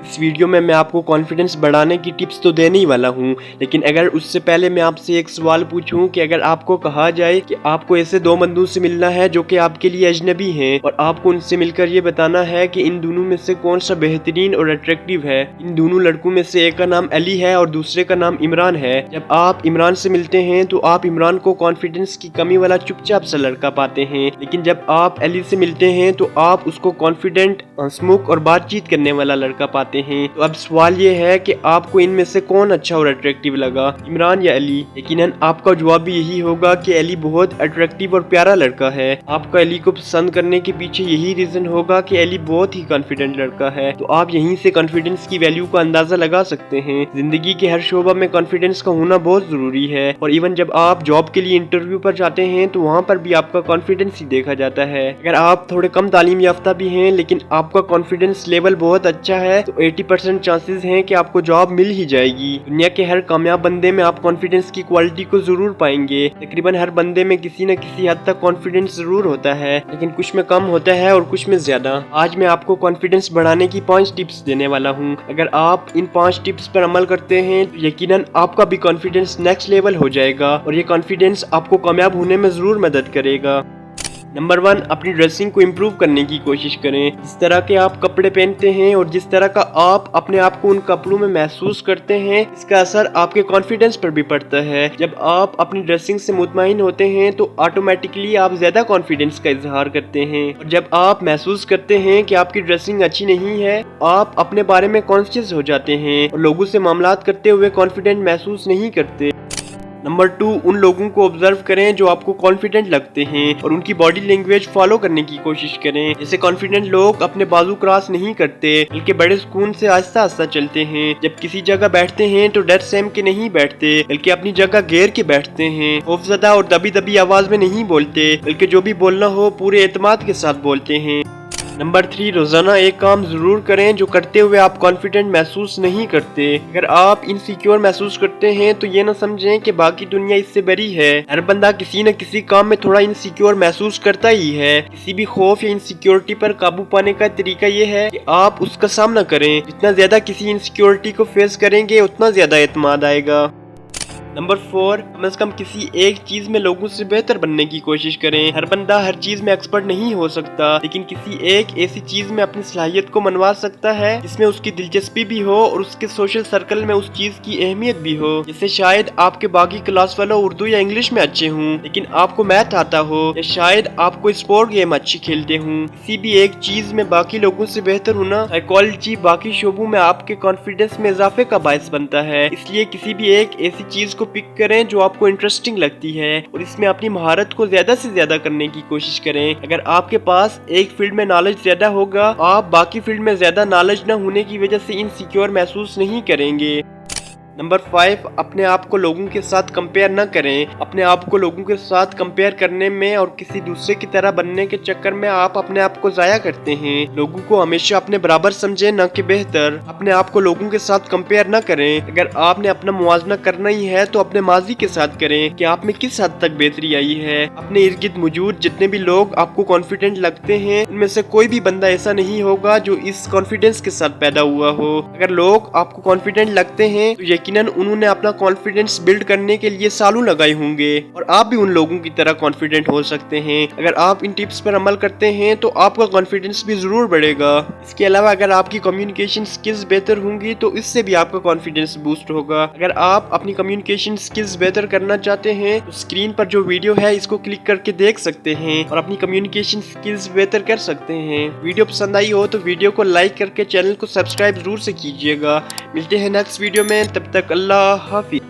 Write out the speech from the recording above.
इस वीडियो में मैं आपको कॉन्फिडेंस बढ़ाने की टिप्स तो देने ही वाला हूँ, लेकिन अगर उससे पहले मैं आपसे एक सवाल पूछूं कि अगर आपको कहा जाए कि आपको ऐसे दो बंदों से मिलना है जो कि आपके लिए अजनबी हैं और आपको उनसे मिलकर ये बताना है कि इन दोनों में से कौन सा बेहतरीन और अट्रैक्टिव है। इन दोनों लड़कों में से एक का नाम अली है और दूसरे का नाम इमरान है। जब आप इमरान से मिलते हैं तो आप इमरान को कॉन्फिडेंस की कमी वाला चुपचाप सा लड़का पाते हैं, लेकिन जब आप अली से मिलते हैं तो आप उसको कॉन्फिडेंट, हंसमुख और बातचीत करने वाला लड़का पाते हैं। तो अब सवाल ये है कि आपको इनमें से कौन अच्छा और अट्रैक्टिव लगा, इमरान या अली? यकीनन आपका जवाब भी यही होगा कि अली बहुत अट्रैक्टिव और प्यारा लड़का है। आपका अली को पसंद करने के पीछे यही रीजन होगा कि अली बहुत ही कॉन्फिडेंट लड़का है। तो आप यहीं से कॉन्फिडेंस की वैल्यू का अंदाजा लगा सकते हैं। जिंदगी के हर शोबा में कॉन्फिडेंस का होना बहुत जरूरी है और इवन जब आप जॉब के लिए इंटरव्यू पर जाते हैं तो वहाँ पर भी आपका कॉन्फिडेंस ही देखा जाता है। अगर आप थोड़े कम तालीम याफ्ता भी हैं लेकिन आपका कॉन्फिडेंस लेवल बहुत अच्छा है तो 80% चांसेस हैं कि आपको जॉब मिल ही जाएगी। दुनिया के हर कामयाब बंदे में आप कॉन्फिडेंस की क्वालिटी को जरूर पाएंगे। तकरीबन हर बंदे में किसी न किसी हद तक कॉन्फिडेंस जरूर होता है, लेकिन कुछ में कम होता है और कुछ में ज्यादा। आज मैं आपको कॉन्फिडेंस बढ़ाने की 5 टिप्स देने वाला हूँ। अगर आप इन 5 टिप्स पर अमल करते हैं तो यकीनन आपका भी कॉन्फिडेंस नेक्स्ट लेवल हो जाएगा और ये कॉन्फिडेंस आपको कामयाब होने में जरूर मदद करेगा। नंबर 1, अपनी ड्रेसिंग को इम्प्रूव करने की कोशिश करें। जिस तरह के आप कपड़े पहनते हैं और जिस तरह का आप अपने आप को उन कपड़ों में महसूस करते हैं, इसका असर आपके कॉन्फिडेंस पर भी पड़ता है। जब आप अपनी ड्रेसिंग से मुतमईन होते हैं तो ऑटोमेटिकली आप ज्यादा कॉन्फिडेंस का इजहार करते हैं और जब आप महसूस करते हैं कि आपकी ड्रेसिंग अच्छी नहीं है, आप अपने बारे में कॉन्शियस हो जाते हैं और लोगों से मामलात करते हुए कॉन्फिडेंट महसूस नहीं करते। नंबर 2, उन लोगों को ऑब्जर्व करें जो आपको कॉन्फिडेंट लगते हैं और उनकी बॉडी लैंग्वेज फॉलो करने की कोशिश करें। जैसे कॉन्फिडेंट लोग अपने बाजू क्रॉस नहीं करते बल्कि बड़े सुकून से आहिस्ता आहिस्ता चलते हैं। जब किसी जगह बैठते हैं तो डर सहम के नहीं बैठते बल्कि अपनी जगह घेर के बैठते हैं। खौफजदा और दबी दबी आवाज में नहीं बोलते बल्कि जो भी बोलना हो पूरे एतमाद के साथ बोलते हैं। नंबर 3, रोजाना एक काम जरूर करें जो करते हुए आप कॉन्फिडेंट महसूस नहीं करते। अगर आप इनसिक्योर महसूस करते हैं तो ये ना समझें कि बाकी दुनिया इससे बरी है। हर बंदा किसी न किसी काम में थोड़ा इनसिक्योर महसूस करता ही है। किसी भी खौफ या इनसिक्योरिटी पर काबू पाने का तरीका ये है कि आप उसका सामना करें। जितना ज्यादा किसी इनसिक्योरिटी को फेस करेंगे उतना ज्यादा एतमाद आएगा। नंबर 4, कम से कम किसी एक चीज में लोगों से बेहतर बनने की कोशिश करें। हर बंदा हर चीज में एक्सपर्ट नहीं हो सकता, लेकिन किसी एक ऐसी चीज में अपनी सलाहियत को मनवा सकता है जिसमें उसकी दिलचस्पी भी हो और उसके सोशल सर्कल में उस चीज की अहमियत भी हो। जैसे शायद आपके बाकी क्लास वालों उर्दू या इंग्लिश में अच्छे हों लेकिन आपको मैथ आता हो, या शायद आपको स्पोर्ट गेम अच्छी खेलते हों। किसी भी एक चीज में बाकी लोगों से बेहतर होना साइकोलॉजी बाकी शोबों में आपके कॉन्फिडेंस में इजाफे का बायस बनता है। इसलिए किसी भी एक ऐसी चीज पिक करें जो आपको इंटरेस्टिंग लगती है और इसमें अपनी महारत को ज्यादा से ज्यादा करने की कोशिश करें। अगर आपके पास एक फील्ड में नॉलेज ज्यादा होगा, आप बाकी फील्ड में ज्यादा नॉलेज न होने की वजह से इनसिक्योर महसूस नहीं करेंगे। नंबर 5, अपने आप को लोगों के साथ कंपेयर न करें। अपने आप को लोगों के साथ कंपेयर करने में और किसी दूसरे की तरह बनने के चक्कर में आप अपने आप को जाया करते हैं। लोगों को हमेशा अपने बराबर समझें, न कि बेहतर। अपने आप को लोगों के साथ कंपेयर न करें। अगर आपने अपना मुआवजा करना ही है तो अपने माजी के साथ करें कि आप में किस हद तक बेहतरी आई है। अपने इर्द गिर्द मौजूद जितने भी लोग आपको कॉन्फिडेंट लगते हैं उनमें से कोई भी बंदा ऐसा नहीं होगा जो इस कॉन्फिडेंस के साथ पैदा हुआ हो। अगर लोग आपको कॉन्फिडेंट लगते हैं तो यकीनन उन्होंने अपना कॉन्फिडेंस बिल्ड करने के लिए सालों लगाए होंगे और आप भी उन लोगों की तरह कॉन्फिडेंट हो सकते हैं। अगर आप इन टिप्स पर अमल करते हैं तो आपका कॉन्फिडेंस भी जरूर बढ़ेगा। इसके अलावा अगर आपकी कम्युनिकेशन स्किल्स बेहतर होंगी तो इससे भी आपका कॉन्फिडेंस बूस्ट होगा। अगर आप अपनी कम्युनिकेशन स्किल्स बेहतर करना चाहते हैं तो स्क्रीन पर जो वीडियो है इसको क्लिक करके देख सकते हैं और अपनी कम्युनिकेशन स्किल्स बेहतर कर सकते हैं। वीडियो पसंद आई हो तो वीडियो को लाइक करके चैनल को सब्सक्राइब जरूर से कीजिएगा। मिलते हैं नेक्स्ट वीडियो में, तब तक अल्लाह हाफिज।